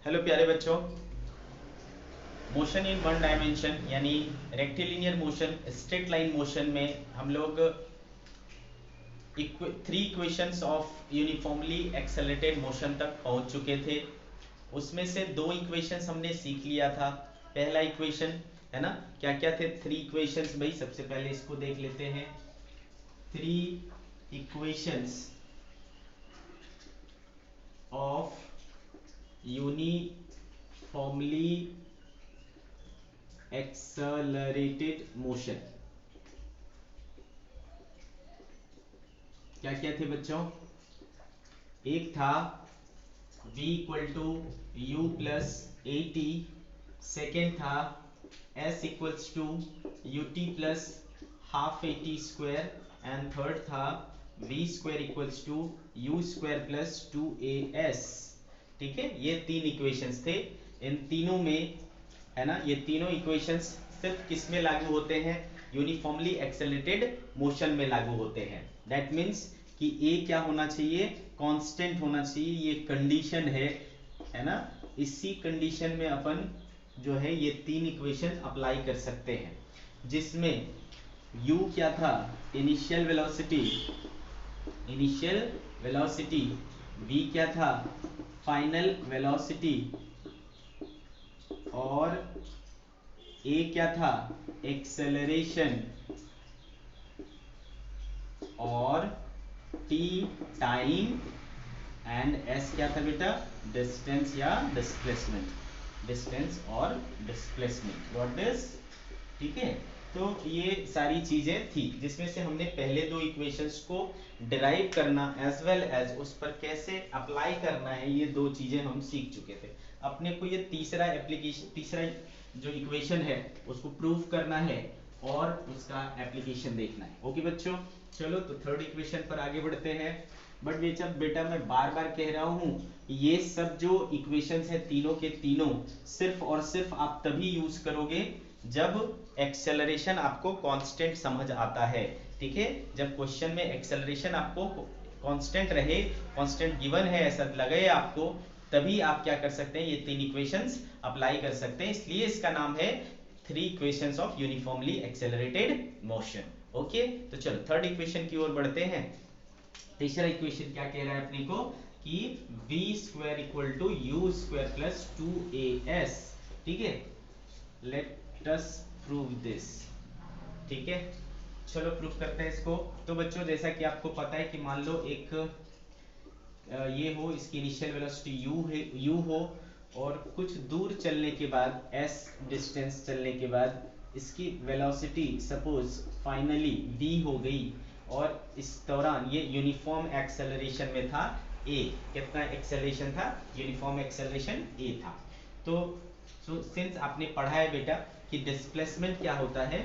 Hello प्यारे बच्चों, motion in one dimension यानी rectilinear motion, straight line motion में हम लोग three equations of uniformly accelerated motion तक पहुंच चुके थे। उसमें से दो इक्वेशंस हमने सीख लिया था। पहला इक्वेशन है ना, क्या क्या थे थ्री इक्वेशंस भाई, सबसे पहले इसको देख लेते हैं। Three equations of uniformly accelerated motion क्या क्या थे बच्चों? एक था v equal to u plus a t, second था s equals to u t plus half a t square, and third था v square equals to u square plus two a s. ठीक है, ये तीन इक्वेशंस थे। इन तीनों में है ना, ये तीनों इक्वेशंस सिर्फ किस में लागू होते हैं? यूनिफॉर्मली एक्सेलरेटेड मोशन में लागू होते हैं। दैट मीन्स कि ए क्या होना चाहिए? कांस्टेंट होना चाहिए। ये कंडीशन है ना। इसी कंडीशन में अपन जो है ये तीन इक्वेशन अप्लाई कर सकते हैं, जिसमें u क्या था? इनिशियल वेलोसिटी, v क्या था? फाइनल वेलोसिटी, और a क्या था? एक्सेलरेशन, और t टाइम, एंड s क्या था बेटा? डिस्टेंस या डिस्प्लेसमेंट, डिस्टेंस और डिस्प्लेसमेंट, व्हाट इज। ठीक है, तो ये सारी चीजें थी जिसमें से हमने पहले दो इक्वेशंस को डिराइव करना एज वेल एज उस पर कैसे अप्लाई करना है, ये दो चीजें हम सीख चुके थे। अपने को ये तीसरा जो इक्वेशन है उसको प्रूव करना है और उसका एप्लीकेशन देखना है। ओके बच्चों, चलो तो थर्ड इक्वेशन पर आगे बढ़ते हैं। बट बेटा मैं बार बार कह रहा हूं, ये सब जो इक्वेशंस है तीनों के तीनों सिर्फ और सिर्फ आप तभी यूज करोगे जब एक्सेलरेशन आपको कांस्टेंट समझ आता है। ठीक है, जब क्वेश्चन में एक्सेलरेशन आपको कांस्टेंट रहे, कांस्टेंट गिवन है ऐसा लगे आपको, तभी आप क्या कर सकते हैं? ये तीन इक्वेशंस अप्लाई कर सकते हैं। इसलिए इसका नाम है three equations of uniformly accelerated motion. Okay, तो चलो थर्ड इक्वेशन की ओर बढ़ते हैं। तीसरा इक्वेशन क्या कह रहा है अपने को कि v square equal to u square plus two a s. ठीक है, लेट अस प्रूव दिस। ठीक है, चलो प्रूव करते हैं इसको। तो बच्चों जैसा कि आपको पता है कि मान लो एक ये हो, इसकी इनिशियल वेलोसिटी u हो, और कुछ दूर चलने के बाद s डिस्टेंस चलने के बाद इसकी वेलोसिटी सपोज फाइनली v हो गई, और इस दौरान ये यूनिफॉर्म एक्सेलरेशन में था a। कितना एक्सेलरेशन था? यूनिफॉर्म एक्सेलरेशन a था। तो सिंस आपने पढ़ा है बेटा कि डिस्प्लेसमेंट क्या होता है,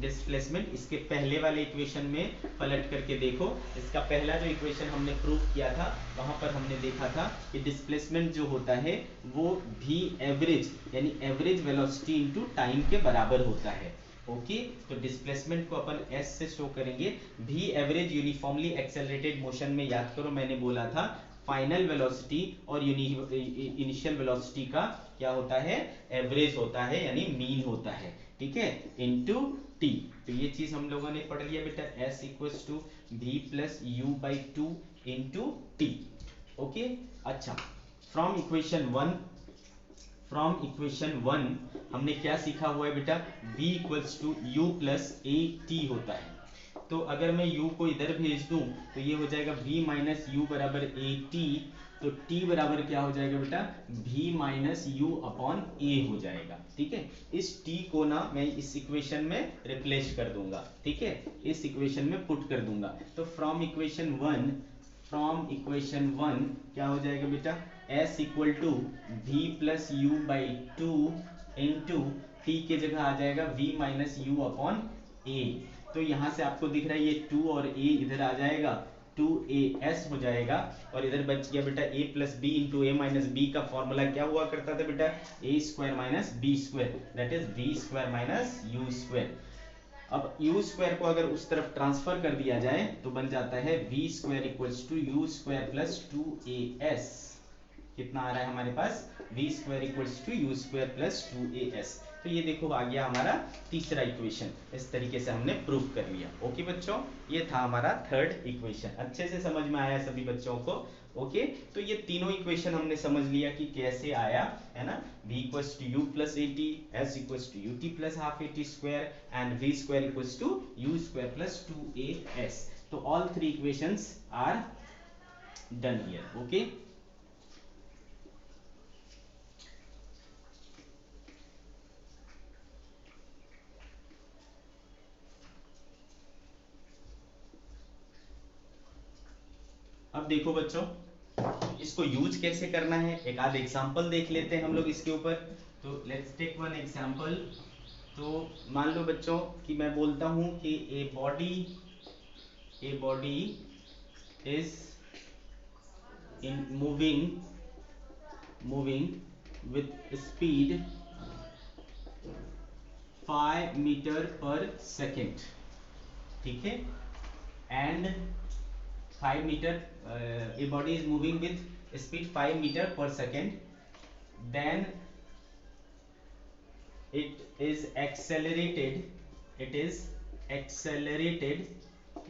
डिस्प्लेसमेंट इसके पहले वाले इक्वेशन में पलट करके देखो। इसका पहला जो इक्वेशन हमने प्रूव किया था वहां पर हमने देखा था कि डिस्प्लेसमेंट जो होता है वो v एवरेज यानी एवरेज वेलोसिटी इनटू टाइम के बराबर होता है। ओके, तो डिस्प्लेसमेंट को अपन s से शो करेंगे। v average uniformly accelerated motion में याद करो मैंने बोला था फाइनल वेलोसिटी और इनिशियल वेलोसिटी का क्या होता है? एवरेज होता है यानी मीन होता है। ठीक है, इनटू टी। तो ये चीज हम लोगों ने पढ़ लिया बेटा, s equals to v plus u by two into t. Okay, अच्छा, फ्रॉम इक्वेशन वन हमने क्या सीखा हुआ है बेटा? v equals to u plus a t होता है। तो अगर मैं u को इधर भेज दूं तो ये हो जाएगा v माइनस यू बराबर ए टी। तो t बराबर क्या हो जाएगा बेटा? v minus u upon a हो जाएगा। ठीक है, इस t को ना मैं इस इक्वेशन में रिप्लेस कर दूंगा। ठीक है, इस इक्वेशन में पुट कर दूंगा। तो फ्रॉम इक्वेशन वन क्या हो जाएगा बेटा? s equal to v plus u by two into t के जगह आ जाएगा v minus u upon a। तो यहां से आपको दिख रहा है ये 2 और a इधर आ जाएगा, 2as हो जाएगा, और इधर बच गया बेटा a plus b into a minus b. का फॉर्मूला क्या हुआ करता था बेटा? a square minus b square, that is v square minus u square. अब यू स्क्वायर को अगर उस तरफ ट्रांसफर कर दिया जाए तो बन जाता है v square equals to u square plus two a s. कितना आ रहा है हमारे पास, v square equals to u square plus 2as। तो ये देखो आ गया हमारा तीसरा इक्वेशन। इस तरीके से हमने प्रूव कर लिया। ओके बच्चों, ये था हमारा थर्ड इक्वेशन। अच्छे से समझ में आया सभी बच्चों को? ओके, तो ये तीनों इक्वेशन हमने समझ लिया कि कैसे आया, है ना। v equals to u plus a t, s equals to u t plus half a t square and v square equals to u square plus 2as। तो all three equations are done here. Okay, अब देखो बच्चों, इसको use कैसे करना है, एक आध एग्जांपल देख लेते हैं हम लोग इसके ऊपर। तो लेट्स टेक वन एग्जांपल। तो मान लो बच्चों कि मैं बोलता हूं कि a body is in moving with speed 5 meter पर सेकेंड, ठीक है। And 5 meter, a body is moving with speed 5 meter per second, then it is accelerated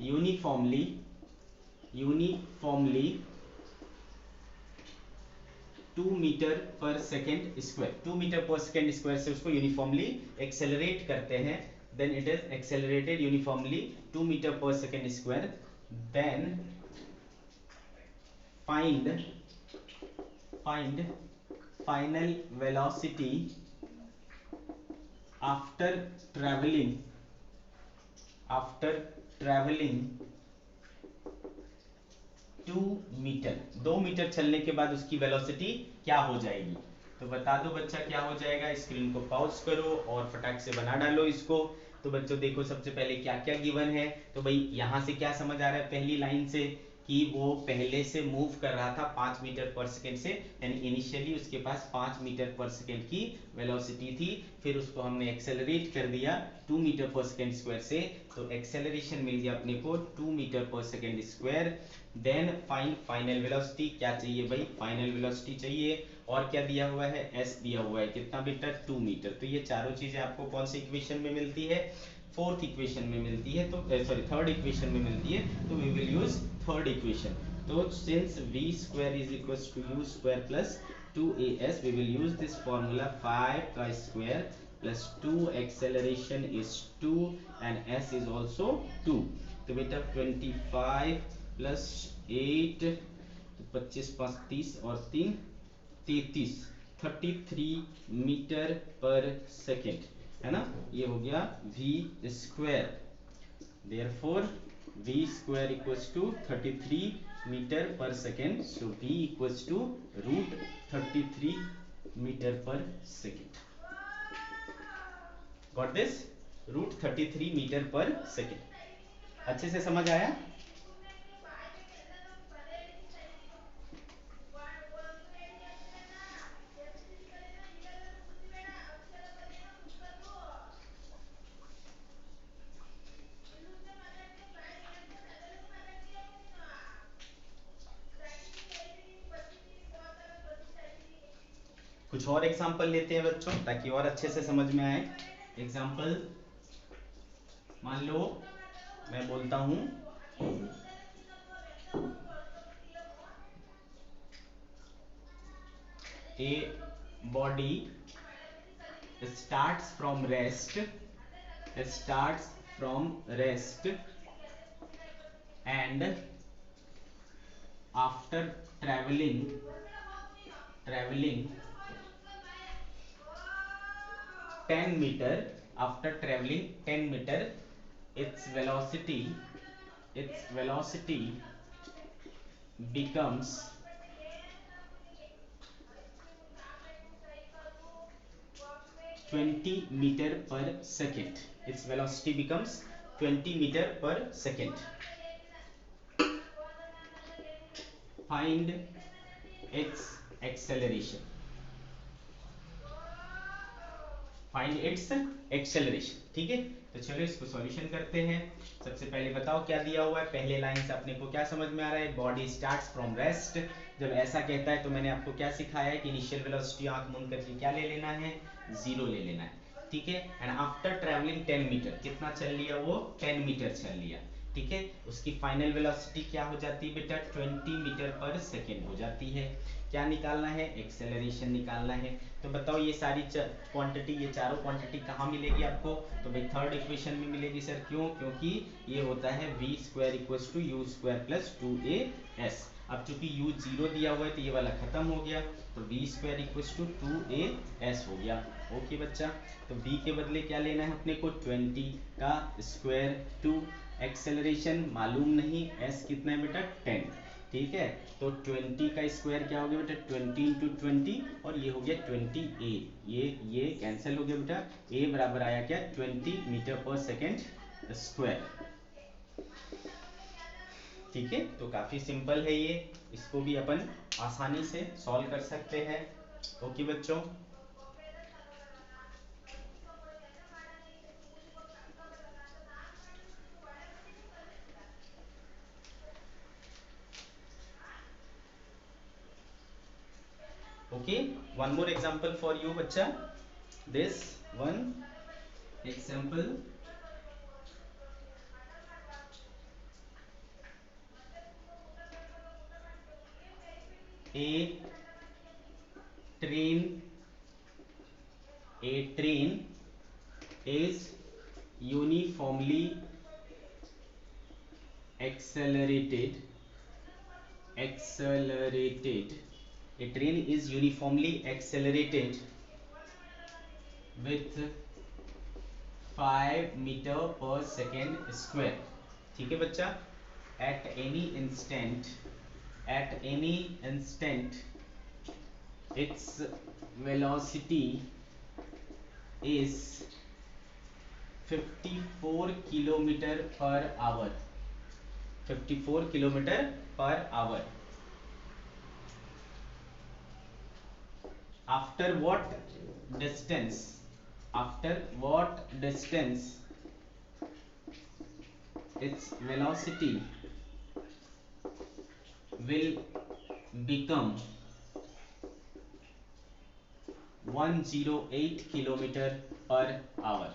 uniformly 2 metre पर सेकेंड स्क्वायर, 2 मीटर पर सेकेंड स्क्वायर से उसको uniformly accelerate करते हैं। Then it is accelerated uniformly 2 metre पर second square. Then find final velocity after traveling 2 metre, 2 metre चलने के बाद उसकी वेलोसिटी क्या हो जाएगी। तो बता दो बच्चा क्या हो जाएगा। स्क्रीन को पॉज करो और फटाक से बना डालो इसको। तो बच्चों देखो सबसे पहले क्या क्या गिवन है। तो भाई यहाँ से क्या समझ आ रहा है पहली लाइन से कि वो पहले से मूव कर रहा था 5 मीटर पर सेकेंड से, यानी इनिशियली उसके पास 5 मीटर पर सेकेंड की वेलोसिटी थी। फिर उसको हमने एक्सेलरेट कर दिया 2 मीटर पर सेकेंड स्क्वायर से, तो एक्सेलरेशन मिल गया अपने को 2 मीटर पर second square. Then find final velocity, क्या चाहिए भाई, फाइनल वेलोसिटी चाहिए। और क्या दिया हुआ है, s दिया हुआ है, कितना मीटर, 2 मीटर। तो ये चारों चीजें आपको कौन सी इक्वेशन में मिलती है, फोर्थ इक्वेशन में मिलती है। तो सॉरी थर्ड इक्वेशन में मिलती है। तो we will use third equation. तो since v square is equals to u square plus 2as, we will use this formula 5 का square plus 2 acceleration is 2 and s is also 2। तो बेटा 25 plus 8, तो 25 5 30 और 3 33, 33 मीटर पर सेकेंड, है ना। ये हो गया v square. Therefore v square equals to 33 meter per second. So v equals to root 33 meter per second. Got this? Root 33 meter per second. अच्छे से समझ आया? कुछ और एग्जांपल लेते हैं बच्चों ताकि और अच्छे से समझ में आए। एग्जांपल मान लो मैं बोलता हूं a body starts from rest and after traveling 10 meter, after traveling 10 meter, its velocity becomes 20 meter per second। its velocity becomes 20 meter per second। find its acceleration, find its acceleration. ठीक है, तो चलो इसको solution करते हैं। सबसे पहले बताओ क्या दिया हुआ है। पहले लाइन से अपने को क्या समझ में आ रहा है, बॉडी स्टार्ट्स फ्रॉम रेस्ट, जब ऐसा कहता है तो मैंने आपको क्या सिखाया है कि इनिशियल वेलोसिटी आंख मूंद करके क्या ले लेना है, 0 ले लेना है, ठीक है। एंड आफ्टर ट्रेवलिंग 10 मीटर, कितना चल लिया वो, 10 मीटर चल लिया, ठीक है। उसकी फाइनल वेलोसिटी क्या हो जाती है बेटा, 20 मीटर पर सेकेंड हो जाती है। क्या निकालना है, एक्सेलरेशन निकालना है। तो बताओ ये सारी क्वांटिटी, ये चारों क्वांटिटी कहाँ मिलेगी आपको, तो भाई थर्ड इक्वेशन में मिलेगी सर। क्यों, क्योंकि ये होता है v square equals to u square plus 2as। अब चूंकि u 0 दिया हुआ है तो ये वाला खत्म हो गया, तो v square equals to 2as हो गया। ओके बच्चा, तो v के बदले क्या लेना है अपने को, 20 का स्क्वायर, 2 एक्सेलरेशन मालूम नहीं, s कितना है बेटा, 10, ठीक है। तो 20 का स्क्वायर क्या हो गया बेटा, 20 इंटू 20, और ये हो गया 20a, ये कैंसिल हो गया बेटा, a बराबर आया क्या, 20 मीटर पर सेकेंड स्क्वायर, ठीक है। तो काफी सिंपल है ये, इसको भी अपन आसानी से सॉल्व कर सकते हैं। ओके बच्चों, okay, one more example for you bachcha, this one example, a train is uniformly accelerated a train is uniformly accelerated with 5 meter per second square, ठीक है बच्चा। at any instant its velocity is 54 kilometre per hour, 54 kilometre per hour. after what distance its velocity will become 108 kilometre per hour.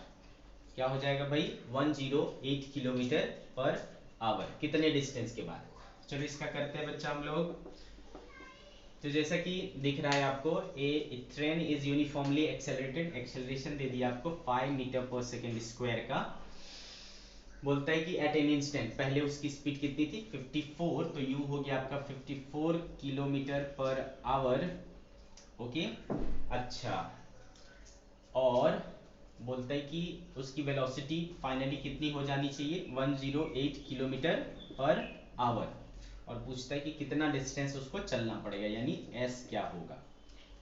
क्या हो जाएगा भाई, 108 kilometre per hour, कितने distance के बाद। चलो इसका करते हैं बच्चा हम लोग। तो जैसा कि दिख रहा है आपको, a train is uniformly accelerated, acceleration दे दिया आपको 5 मीटर पर सेकेंड स्क्वायर का। बोलता है कि एट एन इंस्टेंट, पहले उसकी स्पीड कितनी थी 54, तो यू हो गया आपका 54 किलोमीटर पर आवर, ओके। अच्छा, और बोलता है कि उसकी वेलोसिटी फाइनली कितनी हो जानी चाहिए, 108 किलोमीटर पर आवर, और पूछता है कि कितना डिस्टेंस उसको चलना पड़ेगा, यानी s क्या होगा,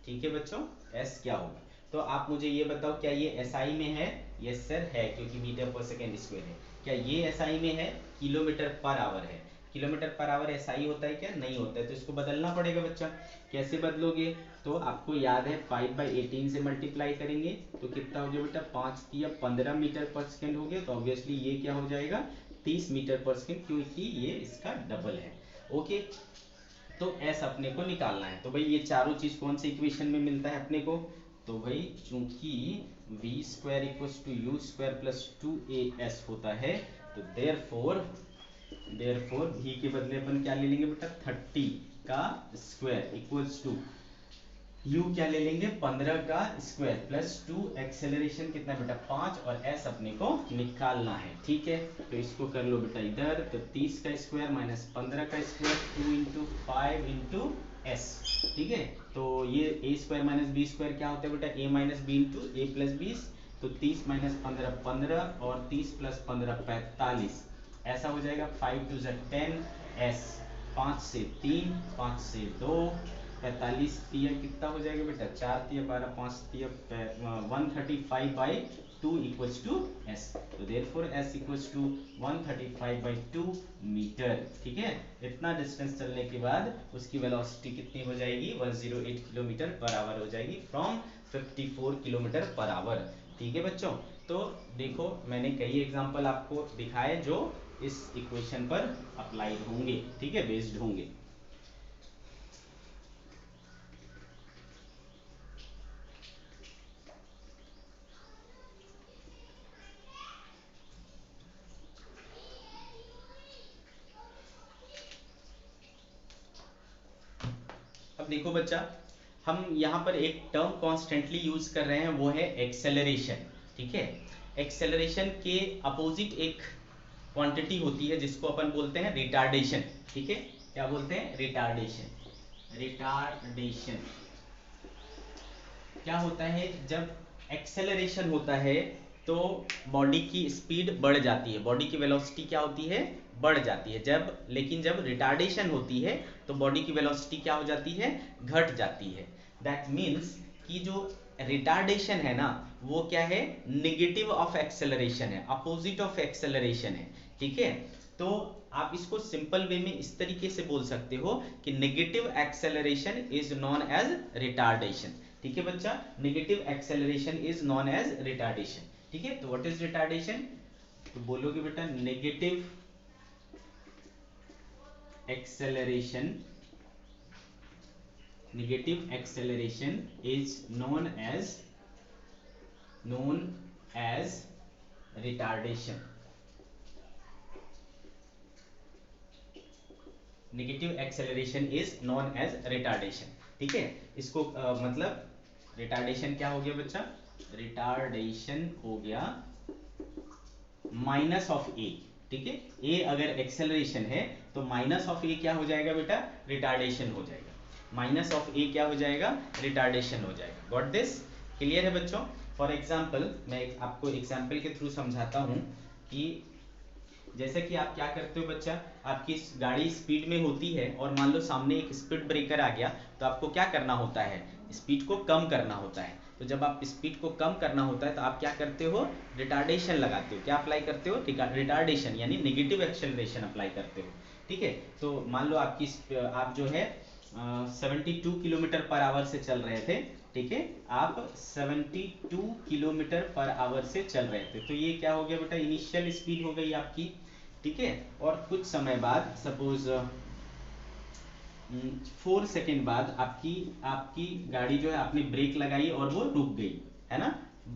ठीक है बच्चों, s क्या होगा। तो आप मुझे ये बताओ, क्या ये SI में है, यस सर है, क्योंकि मीटर पर सेकेंड स्क्वायर है। क्या ये SI में है, किलोमीटर पर आवर है, किलोमीटर पर आवर SI होता है क्या, नहीं होता है, तो इसको बदलना पड़ेगा बच्चा। कैसे बदलोगे, तो आपको याद है 5/18 से मल्टीप्लाई करेंगे तो कितना हो गया बेटा, 5 या 15 मीटर पर सेकेंड हो गया, तो ऑब्वियसली ये क्या हो जाएगा, 30 मीटर पर सेकेंड, क्योंकि ये इसका डबल है, ओके। तो s अपने को निकालना है, तो भाई ये चारों चीज कौन सी इक्वेशन में मिलता है अपने को, तो भाई चूंकि v square equals to u square plus 2as होता है, तो देयरफॉर v के बदले अपन क्या ले लेंगे बेटा, 30 का स्क्वायर इक्वल्स टू u क्या ले लेंगे, 15 का स्क्वायर प्लस 2 एक्सेलरेशन कितना बेटा 5, और s अपने को निकालना है, ठीक है। तो इसको कर लो बेटा इधर, तो 30 का स्क्वायर माइनस 15 का स्क्वायर, 2 इंटू 5 इंटू एस, ठीक है। तो ये a square minus b square क्या होता है बेटा, a minus b into a plus 20, तो 30 माइनस 15 15, और 30 प्लस 15 45, ऐसा हो जाएगा, 5 टू 10 s, 5 से 3, 5 से 2, 45 तिया कितना हो जाएगा बेटा, 4 तिया 12, 5 तिया 135/2 इक्वल्स टू s, तो therefore s equals to 135/2 meter, ठीक है। इतना डिस्टेंस चलने के बाद उसकी वेलोसिटी कितनी हो जाएगी, 108 किलोमीटर पर आवर हो जाएगी, फ्रॉम 54 किलोमीटर पर आवर, ठीक है बच्चों। तो देखो मैंने कई एग्जांपल आपको दिखाए जो इस इक्वेशन पर अप्लाइड होंगे, ठीक है, बेस्ड होंगे। अब देखो बच्चा, हम यहाँ पर एक टर्म कॉन्स्टेंटली यूज कर रहे हैं, वो है एक्सेलरेशन। ठीक है, एक्सेलरेशन के अपोजिट एक क्वांटिटी होती है जिसको अपन बोलते हैं रिटार्डेशन। ठीक है, क्या बोलते हैं? रिटार्डेशन। रिटार्डेशन क्या होता है? जब एक्सेलरेशन होता है तो बॉडी की स्पीड बढ़ जाती है, बॉडी की वेलोसिटी क्या होती है? बढ़ जाती है। लेकिन जब रिटार्डेशन होती है तो बॉडी की वेलोसिटी क्या हो जाती है? घट जाती है। दैट मीन्स कि जो रिटार्डेशन है ना, वो क्या है? निगेटिव ऑफ एक्सेलरेशन है, अपोजिट ऑफ एक्सेलरेशन है। ठीक है, तो आप इसको सिंपल वे में इस तरीके से बोल सकते हो कि negative acceleration is known as retardation. ठीक है बच्चा, negative acceleration is known as retardation. ठीक है, तो व्हाट इज रिटार्डेशन? तो बोलोगे बेटा, negative acceleration, negative acceleration is known as retardation. Negative acceleration is known as retardation. ठीक है, इसको मतलब रिटार्डेशन क्या हो गया बच्चा? रिटार्डेशन हो गया माइनस ऑफ ए। ठीक है, ए अगर एक्सेलरेशन है तो माइनस ऑफ ए क्या हो जाएगा बेटा? रिटार्डेशन हो जाएगा। माइनस ऑफ ए क्या हो जाएगा? रिटार्डेशन हो जाएगा। Got this? क्लियर है बच्चों? फॉर एग्जाम्पल, मैं आपको एग्जाम्पल के थ्रू समझाता हूं कि जैसे कि आप क्या करते हो बच्चा, आपकी गाड़ी स्पीड में होती है और मान लो सामने एक स्पीड ब्रेकर आ गया, तो आपको क्या करना होता है? स्पीड को कम करना होता है। तो जब आप स्पीड को कम करना होता है तो आप क्या करते हो? रिटार्डेशन लगाते हो। क्या अप्लाई करते हो? रिटार्डेशन, यानी नेगेटिव एक्सेलरेशन अप्लाई करते हो। ठीक है, तो मान लो आप जो है 72 किलोमीटर पर आवर से चल रहे थे। ठीक है, आप 72 किलोमीटर पर आवर से चल रहे थे, तो ये क्या हो गया बेटा? इनिशियल स्पीड हो गई आपकी। ठीक है, और कुछ समय बाद, सपोज 4 सेकेंड बाद आपकी आपकी गाड़ी जो है, आपने ब्रेक लगाई और वो रुक गई, है ना?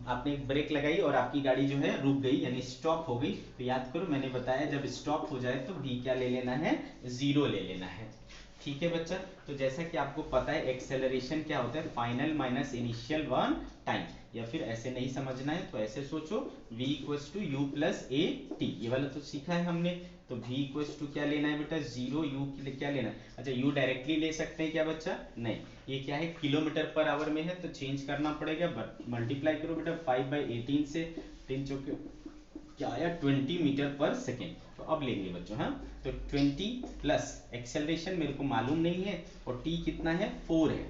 आपने ब्रेक लगाई और आपकी गाड़ी जो है रुक गई, यानी स्टॉप हो गई। तो याद करो, मैंने बताया जब स्टॉप हो जाए तो v क्या ले लेना है? 0 ले लेना है। ठीक है बच्चा, तो जैसा कि आपको पता है एक्सेलरेशन क्या होता है? Final minus initial one time. या फिर ऐसे नहीं समझना है तो ऐसे सोचो, v equals to u plus a t, ये वाला तो सीखा है हमने। तो v इक्वल्स टू क्या लेना है बेटा? 0। u क्या लेना है? अच्छा, u डायरेक्टली ले सकते हैं क्या बच्चा? नहीं, ये क्या है? किलोमीटर पर आवर में है तो चेंज करना पड़ेगा, बट मल्टीप्लाई करो बेटा 5/18 से। 3 चौके क्या आया? 20 मीटर पर सेकेंड। तो अब लेंगे बच्चों, हाँ, तो 20 प्लस एक्सेलरेशन मेरे को मालूम नहीं है और t कितना है? 4 है।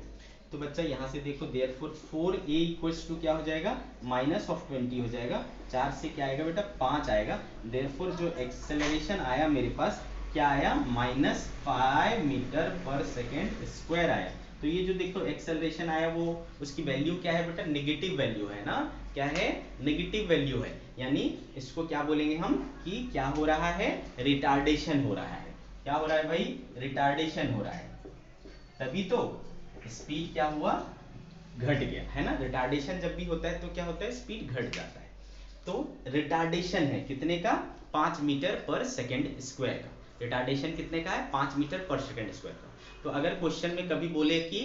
तो बच्चा यहाँ से देखो, देयरफॉर 4a इक्वल्स टू क्या हो जाएगा? माइनस ऑफ 20 हो जाएगा। 4 से क्या आएगा बेटा? 5 आएगा। देयरफॉर जो एक्सेलरेशन आया मेरे पास, क्या आया? -5 मीटर पर सेकेंड स्क्वायर आया। तो ये जो देखो एक्सेलरेशन आया, वो उसकी वैल्यू क्या है बेटा? नेगेटिव वैल्यू है ना? क्या है? नेगेटिव वैल्यू है, यानी इसको क्या बोलेंगे हम कि क्या हो रहा है? रिटार्डेशन हो रहा है। क्या हो रहा है भाई? रिटार्डेशन हो रहा है। तभी तो स्पीड क्या हुआ? घट गया, है ना? रिटार्डेशन जब भी होता है तो क्या होता है? स्पीड घट जाता है। तो रिटार्डेशन है कितने का? 5 मीटर पर सेकेंड स्क्वायर का। रिटार्डेशन कितने का है? 5 मीटर पर सेकेंड स्क्वायर का। तो अगर क्वेश्चन में कभी बोले कि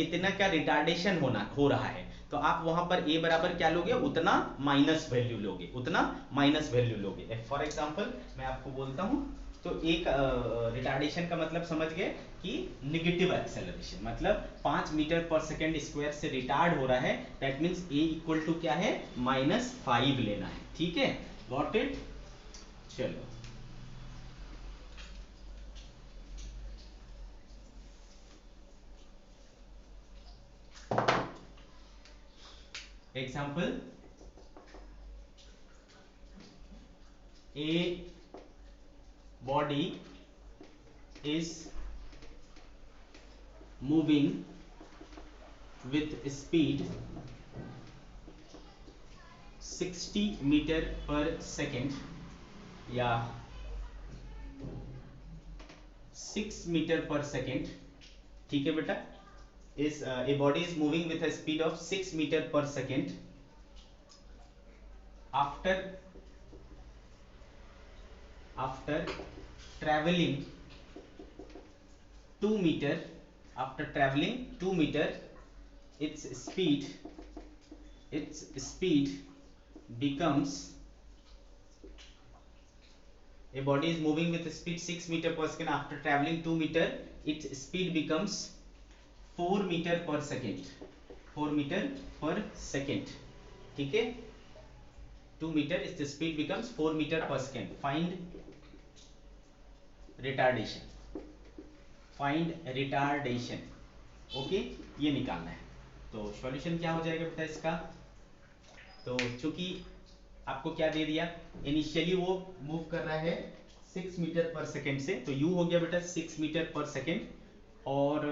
इतना का रिटार्डेशन हो रहा है, तो आप वहां पर a बराबर क्या लोगे? उतना माइनस वैल्यू लोगे, उतना माइनस वैल्यू लोगे। फॉर एग्जांपल मैं आपको बोलता हूं, तो एक रिटार्डेशन का मतलब समझ गए कि निगेटिव एक्सेलरेशन, मतलब 5 मीटर पर सेकेंड स्क्वायर से रिटार्ड हो रहा है। That means a equal to क्या है? -5 लेना है। ठीक है, गॉट इट? चलो, example, a body is moving with speed 60 meter पर सेकेंड या 6 मीटर पर सेकेंड। ठीक है बेटा, is a body is moving with a speed of 6 meter per second after traveling 2 meter after traveling 2 meter, its speed becomes, a body is moving with speed 6 meter per second. After traveling 2 meter, its speed becomes 4 meter per second. 4 meter per second. ठीक है, 2 meter, its speed becomes 4 meter per second. Find retardation. Find retardation. Okay, ये निकालना है. तो solution क्या हो जाएगा बेटा इसका? तो चूंकि आपको क्या दे दिया, इनिशियली वो मूव कर रहा है 6 मीटर पर सेकेंड से, तो u हो गया बेटा 6 मीटर पर सेकेंड, और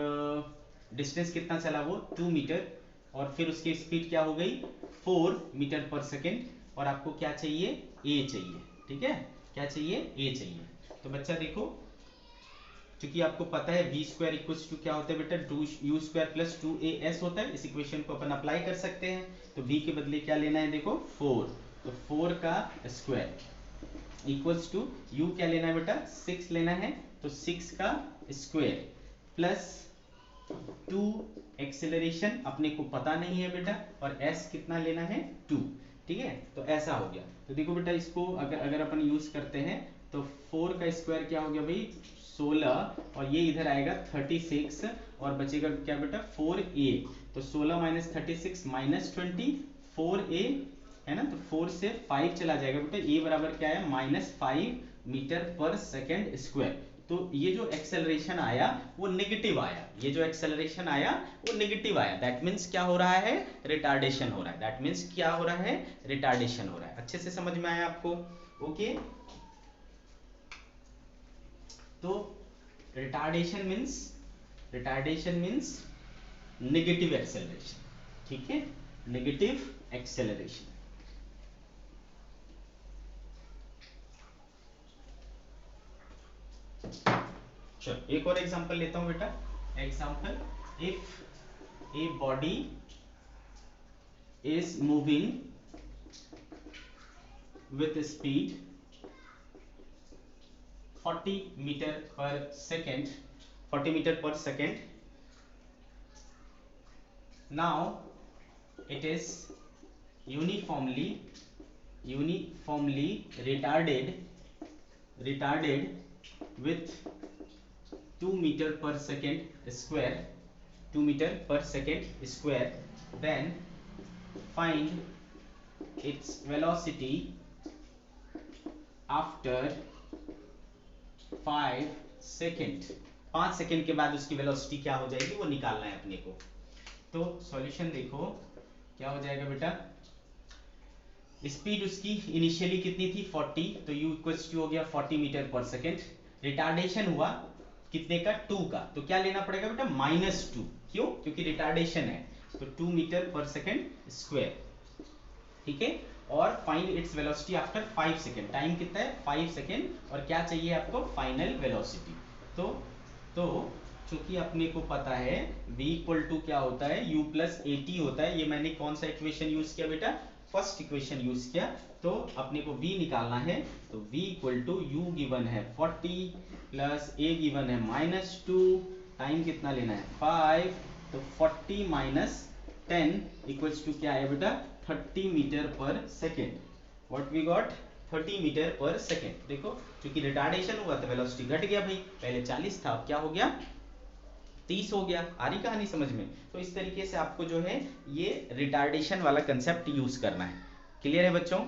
डिस्टेंस कितना चला वो 2 मीटर, और फिर उसकी स्पीड क्या हो गई 4 मीटर पर सेकेंड, और आपको क्या चाहिए a चाहिए. ठीक है, क्या चाहिए a चाहिए. तो बच्चा देखो, क्योंकि आपको पता है v स्क्वायर इक्वल्स टू क्या होता है बेटा 2u स्क्वायर प्लस 2as होता है. इस इक्वेशन को अपन अप्लाई कर सकते हैं. तो v के बदले क्या लेना है देखो 4, तो 4 का स्क्वायर इक्वल्स टू u क्या लेना है बेटा 6 लेना है, तो 6 का स्क्वायर प्लस 2 एक्सेलरेशन अपने को पता नहीं है बेटा, और s कितना लेना है 2. ठीक है, तो ऐसा हो गया. तो देखो बेटा इसको अगर अपन यूज करते हैं तो 4 का स्क्वायर क्या हो गया भाई 16, और ये इधर आएगा 36, और बचेगा क्या बेटा 4a. तो 16 माइनस 36 माइनस 20, 4a है ना, तो 4 से 5 चला जाएगा बेटा, a बराबर क्या है -5 मीटर पर सेकेंड स्क्वायर. तो ये जो एक्सेलरेशन आया वो नेगेटिव आया, ये जो एक्सेलरेशन आया वो नेगेटिव आया. दैट मीन्स क्या हो रहा है, रिटार्डेशन हो रहा है. दैट मीन्स क्या हो रहा है, रिटार्डेशन हो रहा है. अच्छे से समझ में आया आपको? ओके. तो रिटार्डेशन मीन्स नेगेटिव एक्सेलरेशन. ठीक है, नेगेटिव एक्सेलरेशन. चलो एक और एग्जांपल लेता हूं बेटा. Example, if a body is moving with speed 40 meter पर सेकेंड, 40 मीटर पर second. Now it is uniformly retarded with 2 meter per second square, 2 meter per second square. Then find its velocity after 5 second. 5 second के बाद उसकी velocity क्या हो जाएगी वो निकालना है अपने को. तो सॉल्यूशन देखो क्या हो जाएगा बेटा. स्पीड उसकी इनिशियली कितनी थी 40, तो u इक्वल्स टू हो गया 40 मीटर पर सेकेंड. रिटार्डेशन हुआ कितने का 2 का, तो क्या लेना पड़ेगा बेटा -2. क्यों? क्योंकि रिटार्डेशन है. तो 2 मीटर पर सेकेंड स्क्वायर. ठीक है, और find its velocity after 5 second. Time कितना है 5 सेकेंड, और क्या चाहिए आपको फाइनल वेलोसिटी. तो चूंकि अपने को पता है v इक्वल टू क्या होता है u प्लस at होता है. ये मैंने कौन सा इक्वेशन यूज किया बेटा, फर्स्ट इक्वेशन यूज किया. तो अपने को v निकालना है, तो v equal to u given है 40 प्लस a गिवन है -2. टाइम कितना लेना है 5, तो 40 माइनस 10 इक्वल्स टू क्या है बेटा 30 मीटर पर second. What we got 30 meter पर सेकेंड. देखो क्योंकि रिटार्डेशन हुआ तो वेलोसिटी घट गया भाई, पहले 40 था अब क्या हो गया 30 हो गया. आ रही कहानी समझ में? तो इस तरीके से आपको जो है ये रिटार्डेशन वाला कंसेप्ट यूज करना है. क्लियर है बच्चों?